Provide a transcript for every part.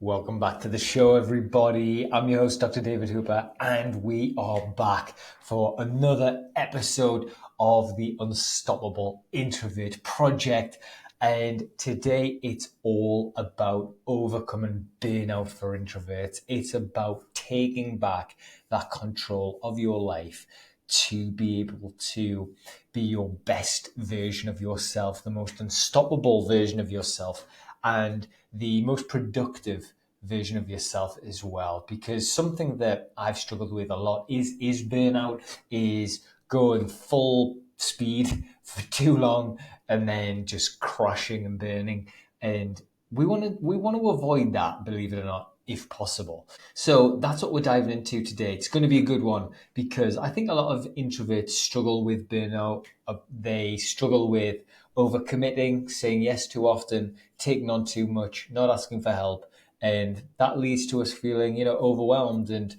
Welcome back to the show, everybody. I'm your host, Dr. David Hooper, and we are back for another episode of the Unstoppable Introvert Project. And today it's all about overcoming burnout for introverts. It's about taking back that control of your life to be able to be your best version of yourself, the most unstoppable version of yourself, and the most productive version of yourself as well. Because something that I've struggled with a lot is burnout, is going full speed for too long and then just crashing and burning. And we want to avoid that, believe it or not, if possible. So that's what we're diving into today. It's going to be a good one because I think a lot of introverts struggle with burnout. They struggle with overcommitting, saying yes too often, taking on too much, not asking for help. And that leads to us feeling, overwhelmed, and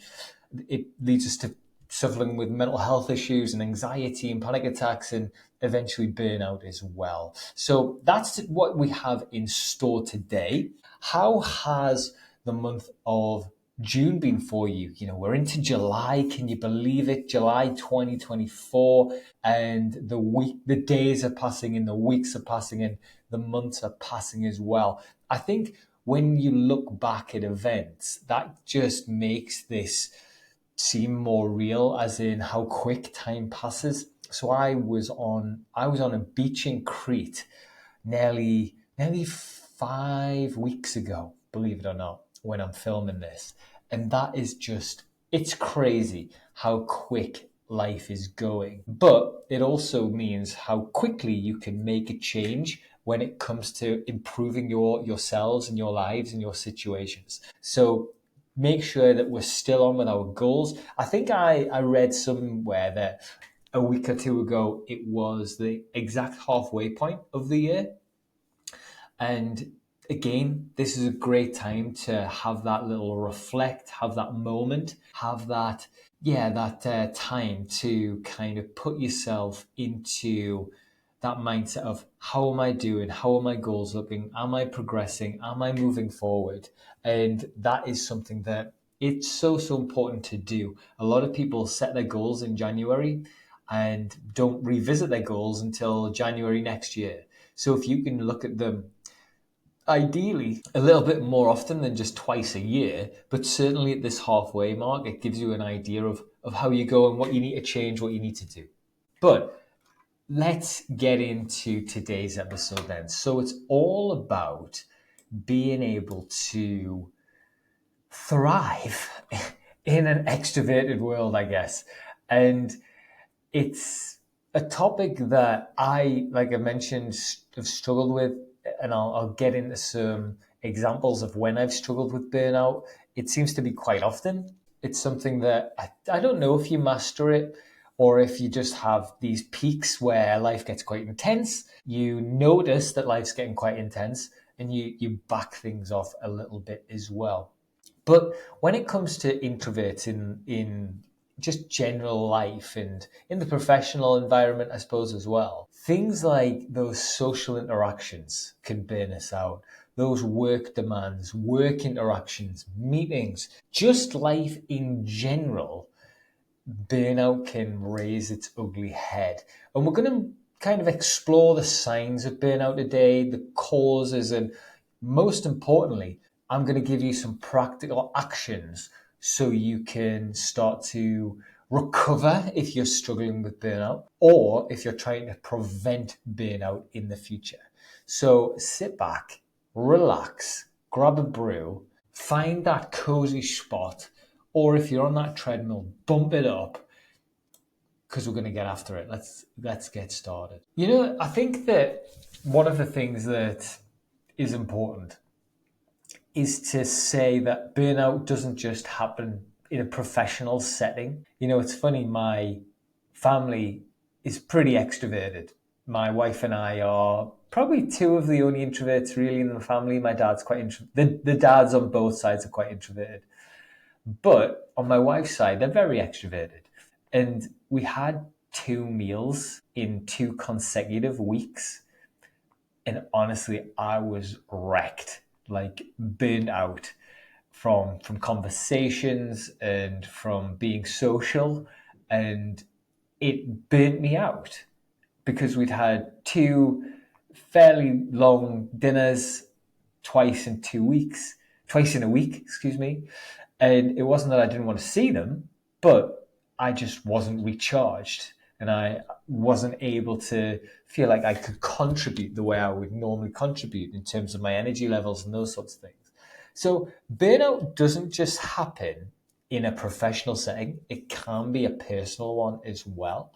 it leads us to suffering with mental health issues and anxiety and panic attacks and eventually burnout as well. So that's what we have in store today. How has the month of June been for you? We're into July. Can you believe it? July 2024, and the days are passing and the weeks are passing and the months are passing as well. I think when you look back at events, that just makes this seem more real, as in how quick time passes. So I was on a beach in Crete nearly 5 weeks ago, believe it or not, when I'm filming this. And that is it's crazy how quick life is going. But it also means how quickly you can make a change when it comes to improving yourselves and your lives and your situations. So make sure that we're still on with our goals. I think I read somewhere that a week or two ago, it was the exact halfway point of the year. And again, this is a great time to have that little reflect, have that moment, have that time to kind of put yourself into that mindset of how am I doing? How are my goals looking? Am I progressing? Am I moving forward? And that is something that it's so important to do. A lot of people set their goals in January and don't revisit their goals until January next year. So if you can look at them ideally a little bit more often than just twice a year, but certainly at this halfway mark, it gives you an idea of how you go and what you need to change, what you need to do. But let's get into today's episode then. So it's all about being able to thrive in an extroverted world, I guess. And it's a topic that like I mentioned, have struggled with, and I'll get into some examples of when I've struggled with burnout. It seems to be quite often. It's something that I don't know if you master it or if you just have these peaks where life gets quite intense. You notice that life's getting quite intense and you back things off a little bit as well. But when it comes to introverts in just general life and in the professional environment, I suppose, as well, things like those social interactions can burn us out. Those work demands, work interactions, meetings, just life in general, burnout can raise its ugly head. And we're going to kind of explore the signs of burnout today, the causes, and most importantly, I'm going to give you some practical actions so you can start to recover if you're struggling with burnout or if you're trying to prevent burnout in the future. So sit back, relax, grab a brew, find that cozy spot, or if you're on that treadmill, bump it up because we're going to get after it. Let's get started. I think that one of the things that is important is to say that burnout doesn't just happen in a professional setting. It's funny, my family is pretty extroverted. My wife and I are probably two of the only introverts really in the family. My dad's quite introverted. The dads on both sides are quite introverted. But on my wife's side, they're very extroverted. And we had 2 meals in 2 consecutive weeks. And honestly, I was wrecked, like burned out. from conversations and from being social, and it burnt me out because we'd had two fairly long dinners twice in a week, excuse me. And it wasn't that I didn't want to see them, but I just wasn't recharged and I wasn't able to feel like I could contribute the way I would normally contribute in terms of my energy levels and those sorts of things. So burnout doesn't just happen in a professional setting. It can be a personal one as well.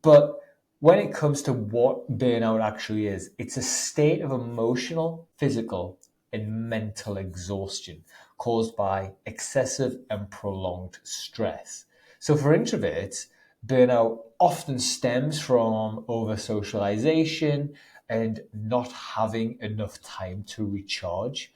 But when it comes to what burnout actually is, it's a state of emotional, physical, and mental exhaustion caused by excessive and prolonged stress. So for introverts, burnout often stems from over socialization and not having enough time to recharge.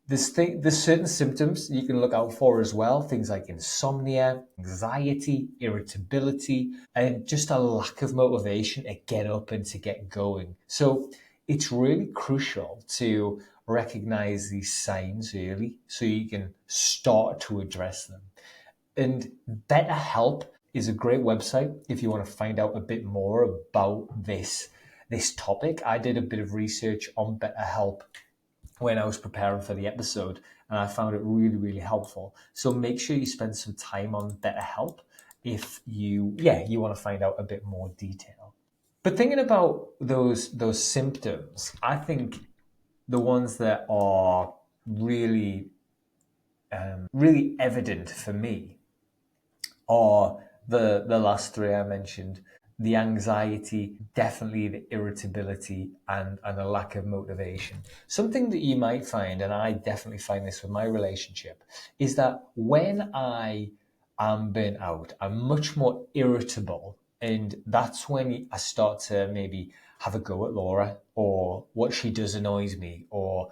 There's certain symptoms you can look out for as well, things like insomnia, anxiety, irritability, and just a lack of motivation to get up and to get going. So it's really crucial to recognize these signs early so you can start to address them. And BetterHelp is a great website if you want to find out a bit more about this topic. I did a bit of research on BetterHelp when I was preparing for the episode, and I found it really, really helpful. So make sure you spend some time on BetterHelp if you want to find out a bit more detail. But thinking about those symptoms, I think the ones that are really, really evident for me are the last three I mentioned. The anxiety, definitely the irritability, and a lack of motivation. Something that you might find, and I definitely find this with my relationship, is that when I am burnt out, I'm much more irritable. And that's when I start to maybe have a go at Laura, or what she does annoys me, or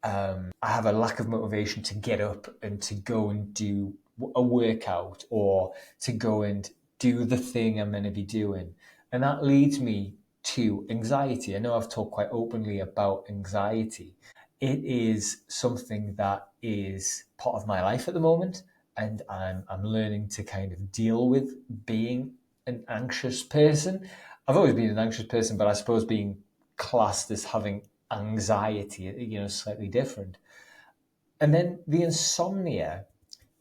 I have a lack of motivation to get up and to go and do a workout or to go and do the thing I'm meant to be doing. And that leads me to anxiety. I know I've talked quite openly about anxiety. It is something that is part of my life at the moment, and I'm learning to kind of deal with being an anxious person. I've always been an anxious person, but I suppose being classed as having anxiety, slightly different. And then the insomnia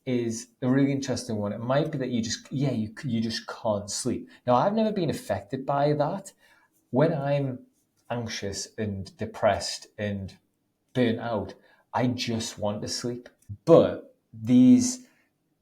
is a really interesting one. It might be that you just can't sleep. Now, I've never been affected by that. When I'm anxious and depressed and burnt out, I just want to sleep. But these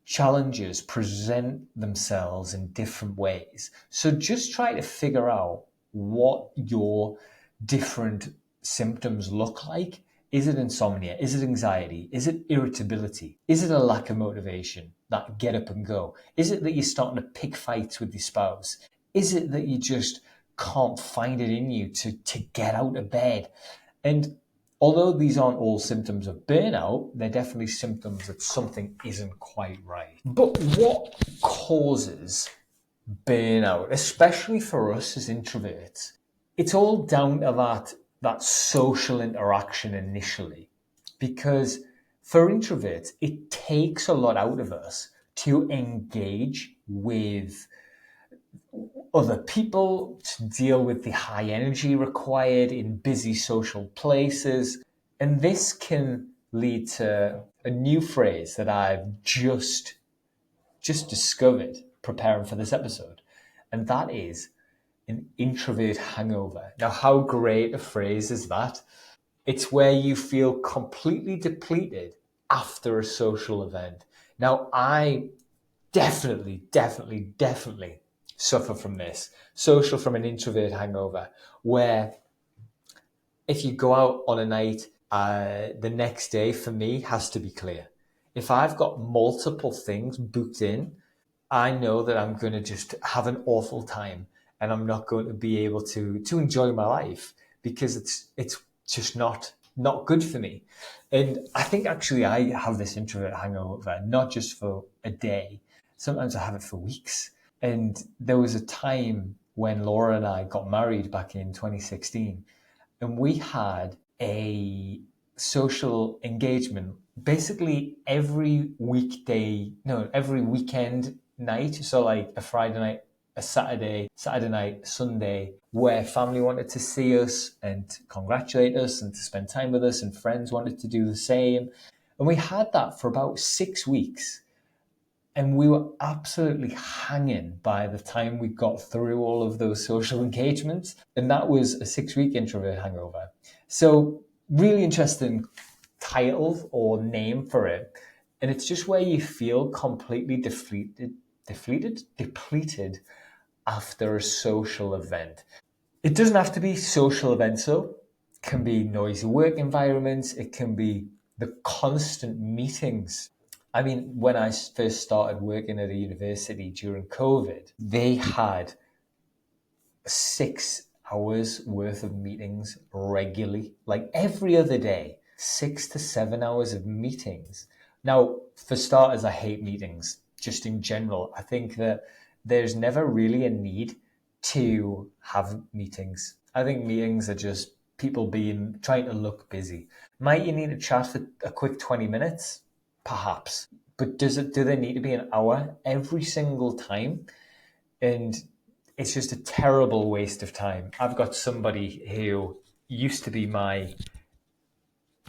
challenges present themselves in different ways. So just try to figure out what your different symptoms look like. Is it insomnia? Is it anxiety? Is it irritability? Is it a lack of motivation, that get up and go? Is it that you're starting to pick fights with your spouse? Is it that you just can't find it in you to get out of bed? And although these aren't all symptoms of burnout, they're definitely symptoms that something isn't quite right. But what causes burnout, especially for us as introverts? It's all down to that social interaction initially, because for introverts, it takes a lot out of us to engage with other people, to deal with the high energy required in busy social places. And this can lead to a new phrase that I've just discovered preparing for this episode, and that is an introvert hangover. Now, how great a phrase is that? It's where you feel completely depleted after a social event. Now, I definitely suffer from this. From an introvert hangover, where if you go out on a night, the next day for me has to be clear. If I've got multiple things booked in, I know that I'm going to just have an awful time and I'm not going to be able to enjoy my life because it's just not good for me. And I think actually I have this introvert hangover, not just for a day. Sometimes I have it for weeks. And there was a time when Laura and I got married back in 2016, and we had a social engagement basically every weekend night, so like a Friday night, a Saturday night, Sunday, where family wanted to see us and congratulate us and to spend time with us, and friends wanted to do the same. And we had that for about 6 weeks. And we were absolutely hanging by the time we got through all of those social engagements. And that was a 6 week introvert hangover. So, really interesting title or name for it. And it's just where you feel completely depleted after a social event. It doesn't have to be social events though. It can be noisy work environments. It can be the constant meetings. I mean, when I first started working at a university during COVID, they had 6 hours worth of meetings regularly, like every other day, 6 to 7 hours of meetings. Now, for starters, I hate meetings just in general. I think that there's never really a need to have meetings. I think meetings are just people trying to look busy. Might you need to chat for a quick 20 minutes? Perhaps. But do they need to be an hour every single time? And it's just a terrible waste of time. I've got somebody who used to be my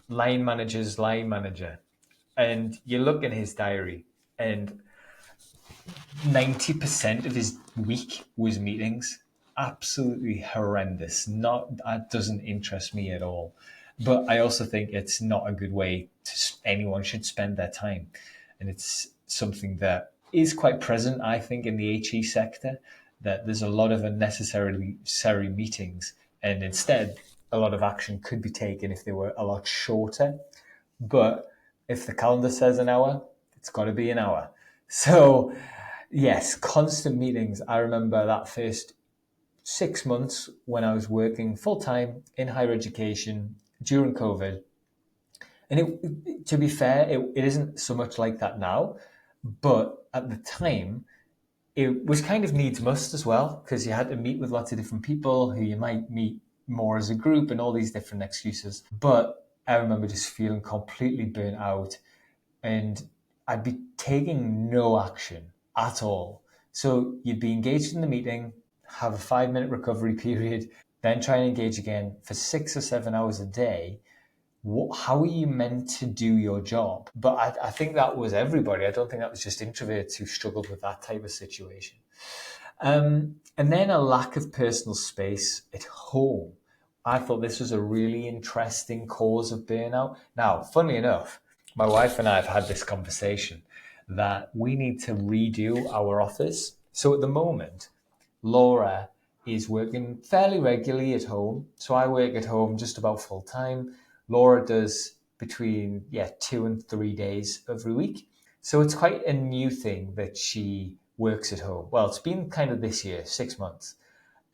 line manager's line manager, and you look in his diary, and 90% of his week was meetings. Absolutely horrendous. That doesn't interest me at all. But I also think it's not a good way anyone should spend their time. And it's something that is quite present, I think, in the HE sector, that there's a lot of unnecessary meetings. And instead, a lot of action could be taken if they were a lot shorter. But if the calendar says an hour, it's got to be an hour. So, yes, constant meetings. I remember that first 6 months when I was working full time in higher education during COVID. And to be fair, it isn't so much like that now. But at the time, it was kind of needs must as well, because you had to meet with lots of different people who you might meet more as a group and all these different excuses. But I remember just feeling completely burnt out, and I'd be taking no action at all. So you'd be engaged in the meeting, have a 5 minute recovery period, then try and engage again for 6 or 7 hours a day. How are you meant to do your job? But I think that was everybody. I don't think that was just introverts who struggled with that type of situation. And then a lack of personal space at home. I thought this was a really interesting cause of burnout. Now, funnily enough, my wife and I have had this conversation that we need to redo our office. So at the moment, Laura is working fairly regularly at home. So I work at home just about full time. Laura does between 2 and 3 days every week. So it's quite a new thing that she works at home. Well, it's been kind of this year, 6 months.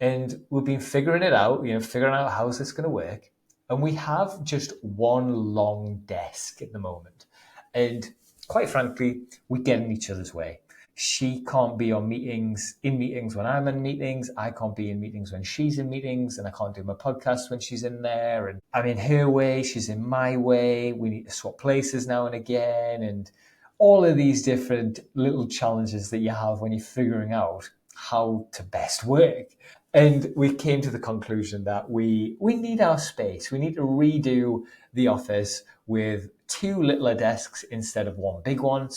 And we've been figuring it out, figuring out how's this going to work. And we have just one long desk at the moment. And quite frankly, we get in each other's way. She can't be in meetings when I'm in meetings. I can't be in meetings when she's in meetings, and I can't do my podcast when she's in there. And I'm in her way, she's in my way. We need to swap places now and again. And all of these different little challenges that you have when you're figuring out how to best work. And we came to the conclusion that we need our space. We need to redo the office with 2 littler desks instead of one big one.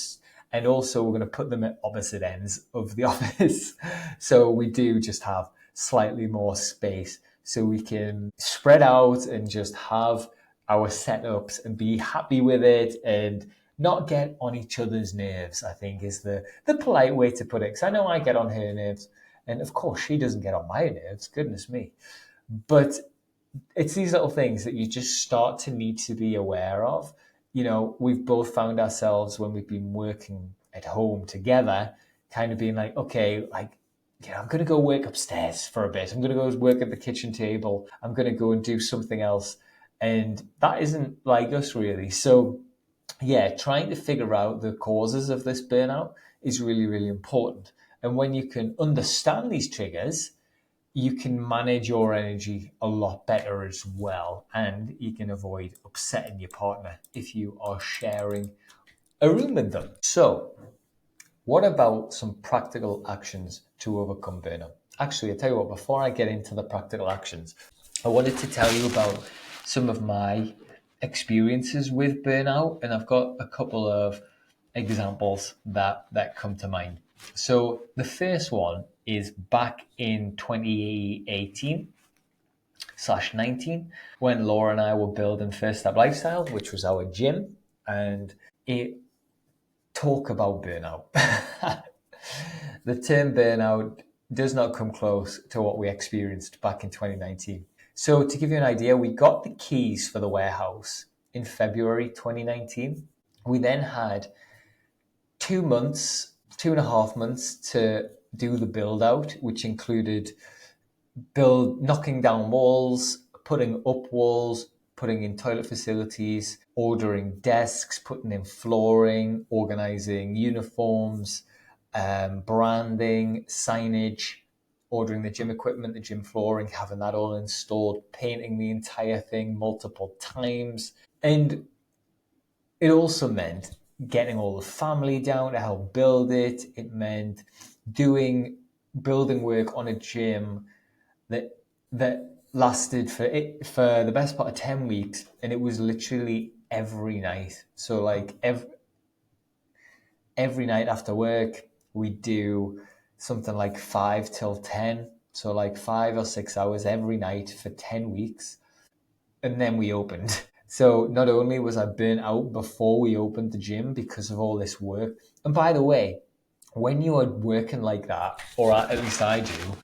And also we're going to put them at opposite ends of the office. So we do just have slightly more space so we can spread out and just have our setups and be happy with it and not get on each other's nerves, I think is the polite way to put it. Because I know I get on her nerves. And of course, she doesn't get on my nerves, goodness me. But it's these little things that you just start to need to be aware of. We've both found ourselves when we've been working at home together, kind of being like, okay, I'm going to go work upstairs for a bit. I'm going to go work at the kitchen table. I'm going to go and do something else. And that isn't like us really. So trying to figure out the causes of this burnout is really, really important. And when you can understand these triggers, you can manage your energy a lot better as well, and you can avoid upsetting your partner if you are sharing a room with them. So, what about some practical actions to overcome burnout? Actually, I'll tell you what, before I get into the practical actions, I wanted to tell you about some of my experiences with burnout, and I've got a couple of examples that come to mind. So the first one is back in 2018/19 when Laura and I were building First Step Lifestyle, which was our gym, and it talk about burnout. The term burnout does not come close to what we experienced back in 2019. So to give you an idea, we got the keys for the warehouse in February 2019. We then had 2 months, 2.5 months to do the build out, which included knocking down walls, putting up walls, putting in toilet facilities, ordering desks, putting in flooring, organizing uniforms, branding, signage, ordering the gym equipment, the gym flooring, having that all installed, painting the entire thing multiple times. And it also meant getting all the family down to help build it. It meant doing building work on a gym that lasted for the best part of 10 weeks, and it was literally every night. So like every night after work we'd do something like 5 till 10, so like 5 or 6 hours every night for 10 weeks, and then we opened. So not only was I burnt out before we opened the gym because of all this work, and by the way, when you are working like that, or at least I do,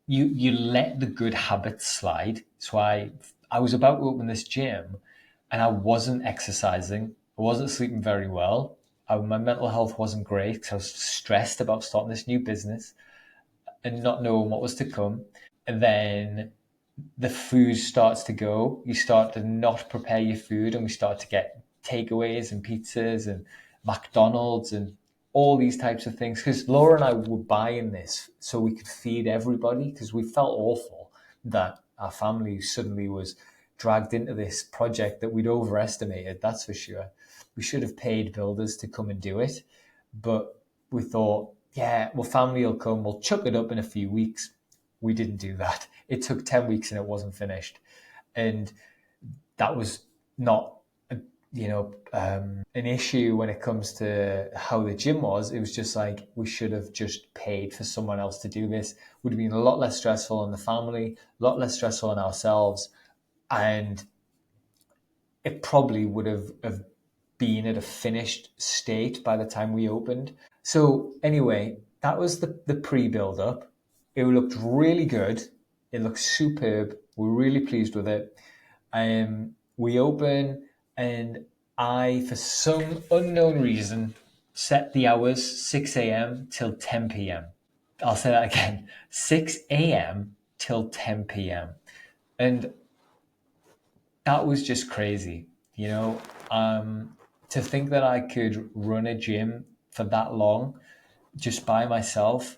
you let the good habits slide. So I was about to open this gym, and I wasn't exercising. I wasn't sleeping very well. My mental health wasn't great because I was stressed about starting this new business and not knowing what was to come. And then the food starts to go. You start to not prepare your food, and we start to get takeaways and pizzas and McDonald's and all these types of things. Because Laura and I were buying this so we could feed everybody, because we felt awful that our family suddenly was dragged into this project that we'd overestimated, that's for sure. We should have paid builders to come and do it. But we thought, yeah, well, family will come, we'll chuck it up in a few weeks. We didn't do that. It took 10 weeks and it wasn't finished. And that was not, an issue when it comes to how the gym was. It was just like, we should have just paid for someone else to do this. It would have been a lot less stressful on the family, a lot less stressful on ourselves. And it probably would have been at a finished state by the time we opened. So anyway, that was the pre-build up. It looked really good. It looked superb. We're really pleased with it. We open, and I, for some unknown reason, set the hours 6 a.m. till 10 p.m. I'll say that again, 6 a.m. till 10 p.m. And that was just crazy, to think that I could run a gym for that long just by myself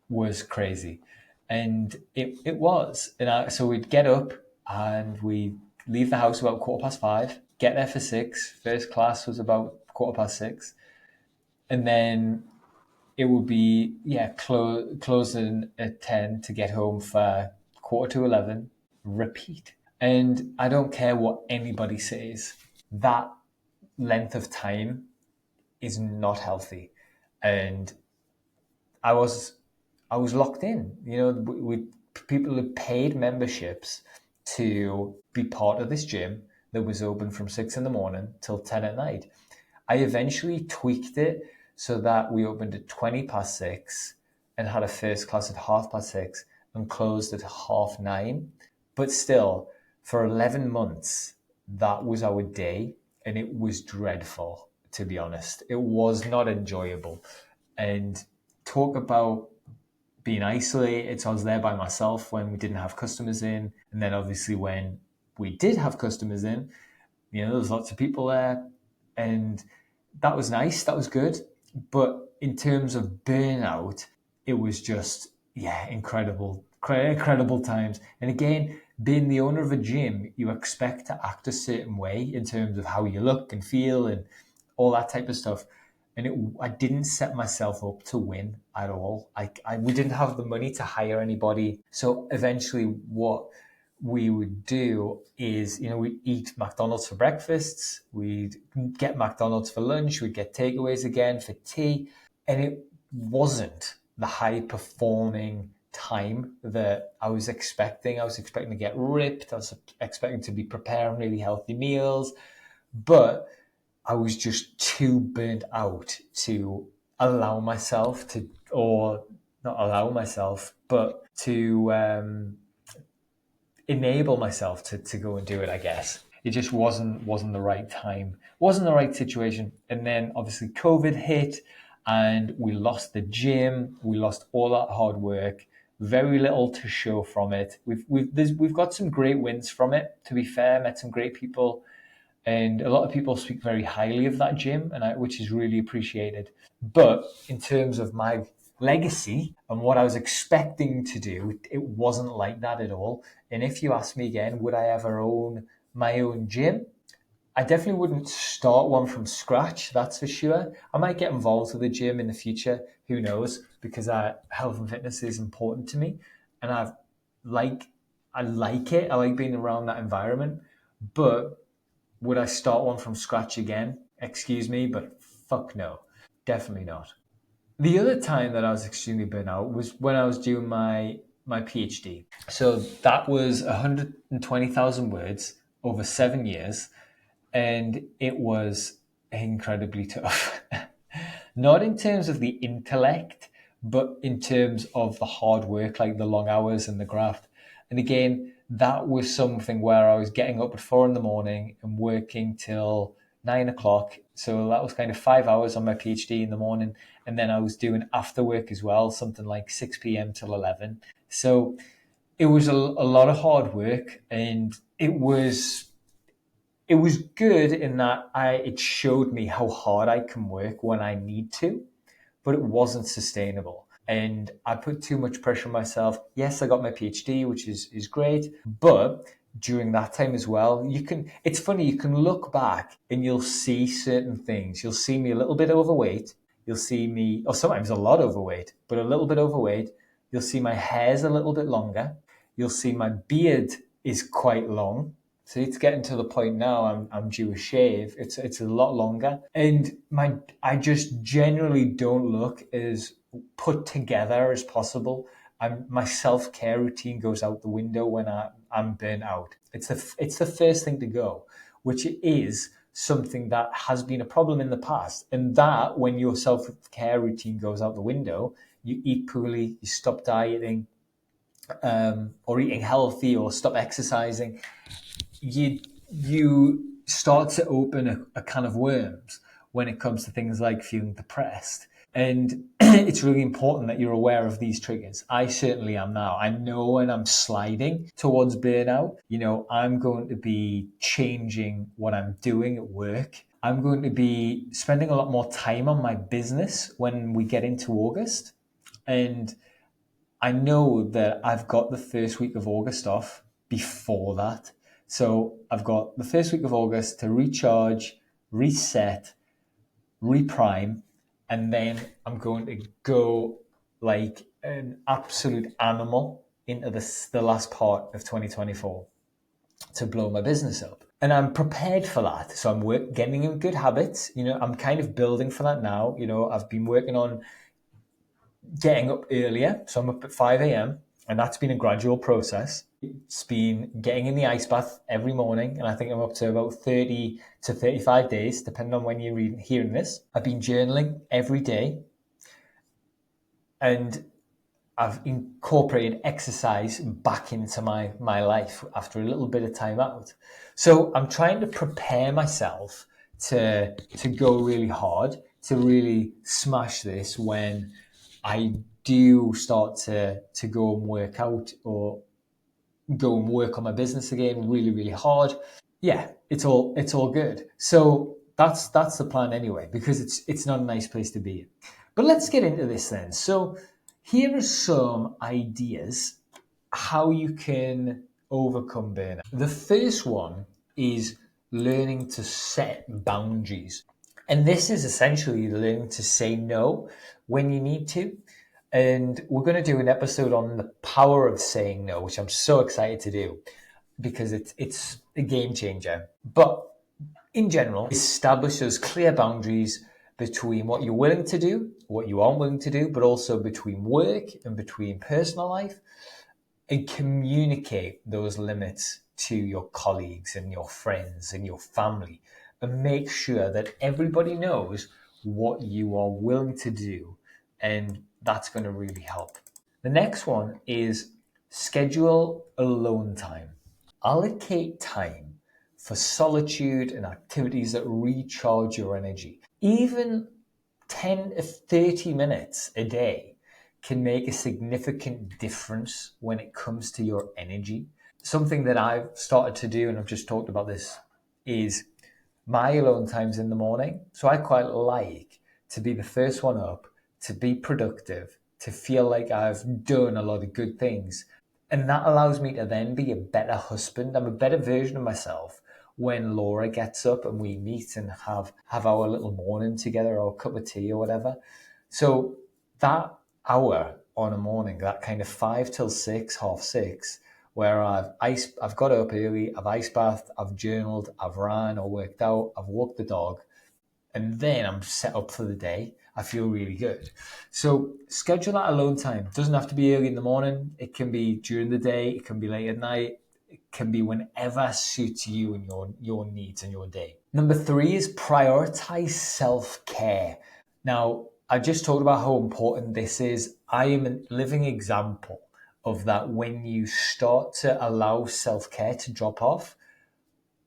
was crazy. And it was. So we'd get up and we'd leave the house about 5:15, get there for 6. First class was about 6:15. And then it would be, closing at 10 to get home for 11:15, repeat. And I don't care what anybody says, that length of time is not healthy. And I was locked in. People had paid memberships to be part of this gym that was open from 6 in the morning till 10 at night. I eventually tweaked it so that we opened at 6:20 and had a first class at 6:30 and closed at 9:30. But still, for 11 months, that was our day, and it was dreadful, to be honest. It was not enjoyable. And talk about being isolated. So I was there by myself when we didn't have customers in. And then obviously when we did have customers in, there was lots of people there. And that was nice. That was good. But in terms of burnout, it was just yeah, incredible times. And again, being the owner of a gym, you expect to act a certain way in terms of how you look and feel and all that type of stuff. And I didn't set myself up to win at all. We didn't have the money to hire anybody. So eventually what we would do is, we'd eat McDonald's for breakfasts, we'd get McDonald's for lunch, we'd get takeaways again for tea. And it wasn't the high performing time that I was expecting. I was expecting to get ripped. I was expecting to be preparing really healthy meals, but I was just too burnt out to allow myself to, or not allow myself, but to enable myself to go and do it, I guess. It just wasn't the right time, wasn't the right situation. And then obviously COVID hit and we lost the gym, we lost all that hard work, very little to show from it. We've got some great wins from it, to be fair, met some great people, and a lot of people speak very highly of that gym, which is really appreciated. But in terms of my legacy and what I was expecting to do, it wasn't like that at all. And if you ask me again, would I ever own my own gym? I definitely wouldn't start one from scratch, that's for sure. I might get involved with the gym in the future, who knows, because health and fitness is important to me. And like I like it. I like being around that environment. But would I start one from scratch again? Excuse me, but fuck no. Definitely not. The other time that I was extremely burnt out was when I was doing my PhD. So that was 120,000 words over 7 years, and it was incredibly tough. Not in terms of the intellect, but in terms of the hard work, like the long hours and the graft. And again, that was something where I was getting up at 4 in the morning and working till 9 o'clock. So that was kind of 5 hours on my PhD in the morning. And then I was doing after work as well, something like 6 p.m. till 11. So it was a lot of hard work, and it was good in that it showed me how hard I can work when I need to, but it wasn't sustainable. And I put too much pressure on myself. Yes, I got my PhD, which is great, but during that time as well, it's funny, you can look back and you'll see certain things. You'll see me a little bit overweight. You'll see me, or sometimes a lot overweight, but a little bit overweight. You'll see my hair's a little bit longer. You'll see my beard is quite long. So it's getting to the point now I'm due a shave. It's a lot longer. And I just generally don't look as put together as possible. My self-care routine goes out the window when I'm burnt out. It's the first thing to go, which is something that has been a problem in the past. And that when your self-care routine goes out the window, you eat poorly, you stop dieting, or eating healthy, or stop exercising, you start to open a can of worms when it comes to things like feeling depressed. And it's really important that you're aware of these triggers. I certainly am now. I know when I'm sliding towards burnout, I'm going to be changing what I'm doing at work. I'm going to be spending a lot more time on my business when we get into August. And I know that I've got the first week of August off before that. So I've got the first week of August to recharge, reset, reprime, and then I'm going to go like an absolute animal into the last part of 2024 to blow my business up. And I'm prepared for that. So I'm getting in good habits. I'm kind of building for that now. I've been working on getting up earlier. So I'm up at 5 a.m. and that's been a gradual process. It's been getting in the ice bath every morning, and I think I'm up to about 30 to 35 days, depending on when you're hearing this. I've been journaling every day, and I've incorporated exercise back into my life after a little bit of time out. So I'm trying to prepare myself to go really hard, to really smash this when I do start to go and work out or go and work on my business again really, really hard. Yeah, it's all good. So that's the plan anyway, because it's not a nice place to be in. But let's get into this then. So Here are some ideas how you can overcome burnout. The first one is learning to set boundaries. And this is essentially learning to say no when you need to. And we're going to do an episode on the power of saying no, which I'm so excited to do because it's a game changer. But in general, establish those clear boundaries between what you're willing to do, what you aren't willing to do, but also between work and between personal life, and communicate those limits to your colleagues and your friends and your family, and make sure that everybody knows what you are willing to do, and that's going to really help. The next one is schedule alone time. Allocate time for solitude and activities that recharge your energy. Even 10 to 30 minutes a day can make a significant difference when it comes to your energy. Something that I've started to do, and I've just talked about this, is my alone times in the morning. So I quite like to be the first one up, to be productive, to feel like I've done a lot of good things. And that allows me to then be a better husband. I'm a better version of myself when Laura gets up and we meet and have our little morning together, or a cup of tea or whatever. So that hour on a morning, that kind of 5 till 6, half 6, where I've got up early, I've ice bathed, I've journaled, I've ran or worked out, I've walked the dog, and then I'm set up for the day. I feel really good. So schedule that alone time. It doesn't have to be early in the morning. It can be during the day. It can be late at night. It can be whenever suits you and your needs and your day. Number 3 is prioritize self-care. Now, I just talked about how important this is. I am a living example of that. When you start to allow self-care to drop off,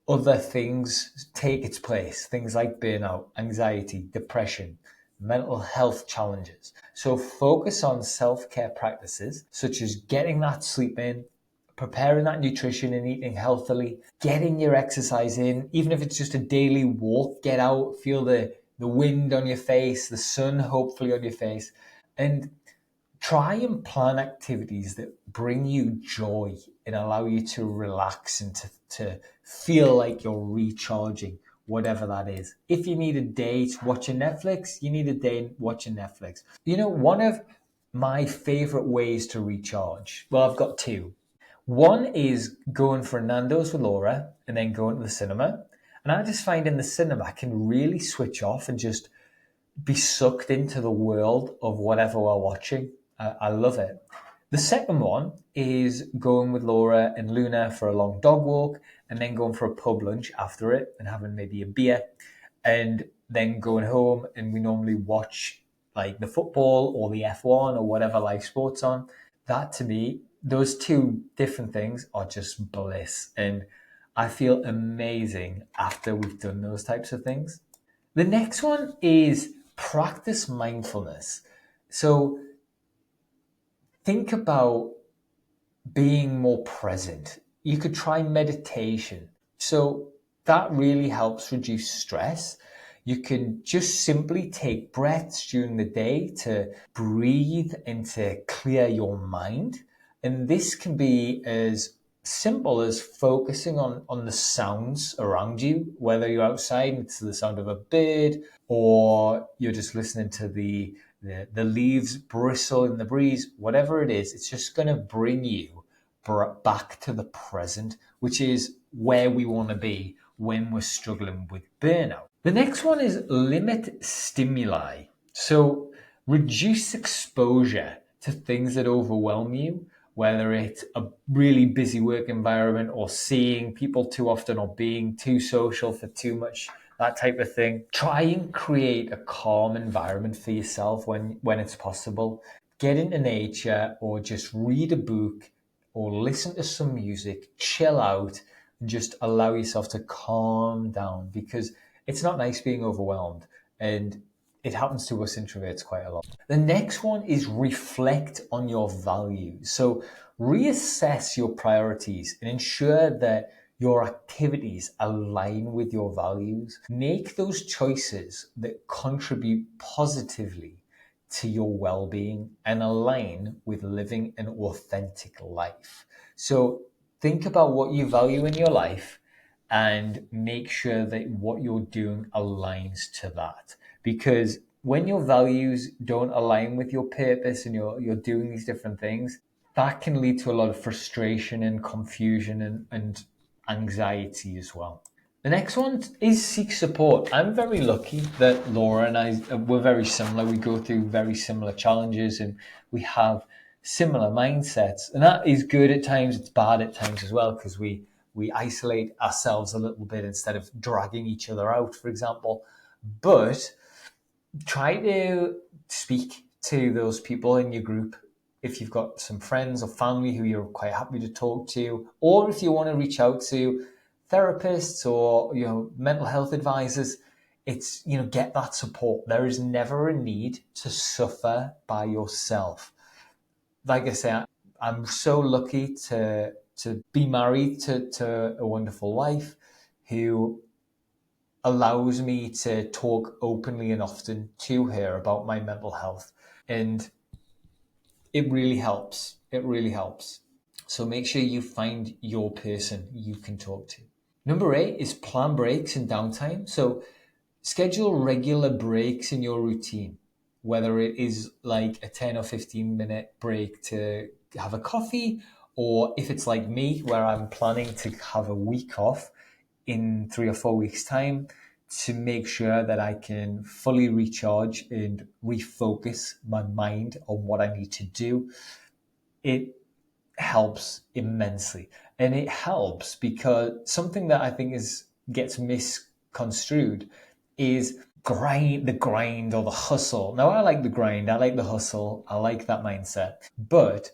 other things take its place. Things like burnout, anxiety, depression, mental health challenges. So focus on self-care practices such as getting that sleep in, preparing that nutrition and eating healthily, getting your exercise in, even if it's just a daily walk, get out, feel the wind on your face, the sun hopefully on your face, and try and plan activities that bring you joy and allow you to relax and to feel like you're recharging, whatever that is. If you need a day to watching Netflix, you need a day watching Netflix. You know, one of my favorite ways to recharge, well, I've got two. One is going for Nando's with Laura and then going to the cinema. And I just find in the cinema, I can really switch off and just be sucked into the world of whatever we're watching. I love it. The second one is going with Laura and Luna for a long dog walk, and then going for a pub lunch after it and having maybe a beer, and then going home, and we normally watch like the football or the F1 or whatever live sports on. That, to me, those two different things are just bliss, and I feel amazing after we've done those types of things. The next one is practice mindfulness. So think about being more present. You could try meditation. So that really helps reduce stress. You can just simply take breaths during the day to breathe and to clear your mind. And this can be as simple as focusing on the sounds around you, whether you're outside and it's the sound of a bird, or you're just listening to the leaves bristle in the breeze, whatever it is, it's just going to bring you back to the present, which is where we want to be when we're struggling with burnout. The next one is limit stimuli. So reduce exposure to things that overwhelm you, whether it's a really busy work environment or seeing people too often or being too social for too much, that type of thing. Try and create a calm environment for yourself when it's possible. Get into nature or just read a book or listen to some music, chill out, and just allow yourself to calm down, because it's not nice being overwhelmed, and it happens to us introverts quite a lot. The next one is reflect on your values. So reassess your priorities and ensure that your activities align with your values. Make those choices that contribute positively to your well-being and align with living an authentic life. So think about what you value in your life and make sure that what you're doing aligns to that. Because when your values don't align with your purpose and you're doing these different things, that can lead to a lot of frustration and confusion and anxiety as well. The next one is seek support. I'm very lucky that Laura and I we're very similar. We go through very similar challenges and we have similar mindsets. And that is good at times, it's bad at times as well, because we isolate ourselves a little bit instead of dragging each other out, for example. But try to speak to those people in your group. If you've got some friends or family who you're quite happy to talk to, or if you want to reach out to therapists or mental health advisors, it's get that support. There is never a need to suffer by yourself. Like I say, I'm so lucky to be married to a wonderful wife who allows me to talk openly and often to her about my mental health, and it really helps. It really helps. So make sure you find your person you can talk to. Number 8 is plan breaks and downtime. So schedule regular breaks in your routine, whether it is like a 10 or 15 minute break to have a coffee, or if it's like me, where I'm planning to have a week off in 3 or 4 weeks' time to make sure that I can fully recharge and refocus my mind on what I need to do. It helps immensely. And it helps because something that I think gets misconstrued is the grind or the hustle. Now, I like the grind, I like the hustle, I like that mindset. But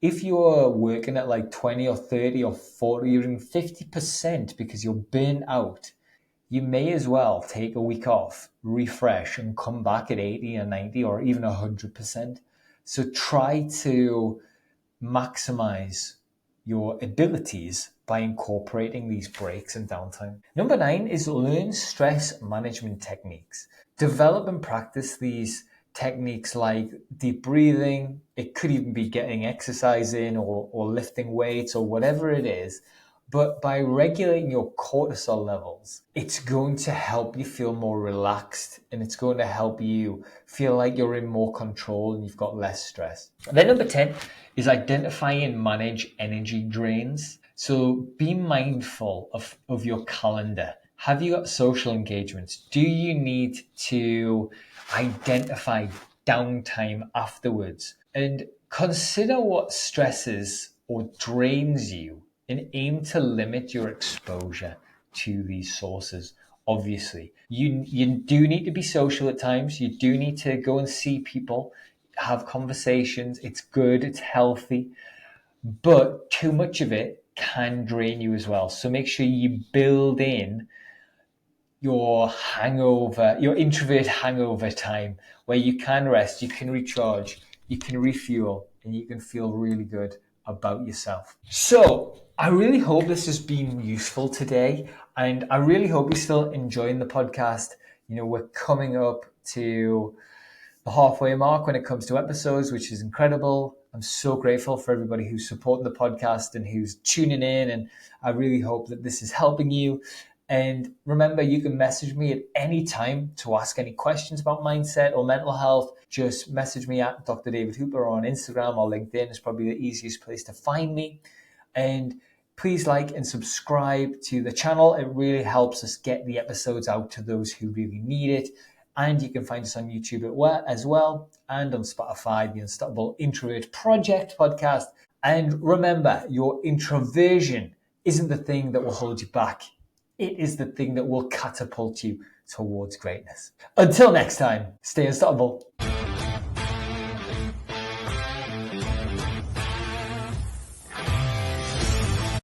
if you're working at like 20 or 30 or 40 or even 50% because you're burnt out, you may as well take a week off, refresh, and come back at 80 or 90 or even 100%. So try to maximize your abilities by incorporating these breaks and downtime. Number 9 is learn stress management techniques. Develop and practice these techniques like deep breathing. It could even be getting exercise in or lifting weights or whatever it is. But by regulating your cortisol levels, it's going to help you feel more relaxed, and it's going to help you feel like you're in more control and you've got less stress. And then number 10 is identify and manage energy drains. So be mindful of your calendar. Have you got social engagements? Do you need to identify downtime afterwards? And consider what stresses or drains you and aim to limit your exposure to these sources. Obviously, you do need to be social at times. You do need to go and see people, have conversations. It's good, it's healthy, but too much of it can drain you as well. So make sure you build in your introvert hangover time where you can rest, you can recharge, you can refuel, and you can feel really good about yourself. So I really hope this has been useful today, and I really hope you're still enjoying the podcast. We're coming up to the halfway mark when it comes to episodes, which is incredible. I'm so grateful for everybody who's supporting the podcast and who's tuning in, and I really hope that this is helping you. And remember, you can message me at any time to ask any questions about mindset or mental health. Just message me at Dr. David Hooper on Instagram or LinkedIn. It's probably the easiest place to find me. And please like and subscribe to the channel. It really helps us get the episodes out to those who really need it. And you can find us on YouTube as well, and on Spotify, the Unstoppable Introvert Project podcast. And remember, your introversion isn't the thing that will hold you back. It is the thing that will catapult you towards greatness. Until next time, stay unstoppable.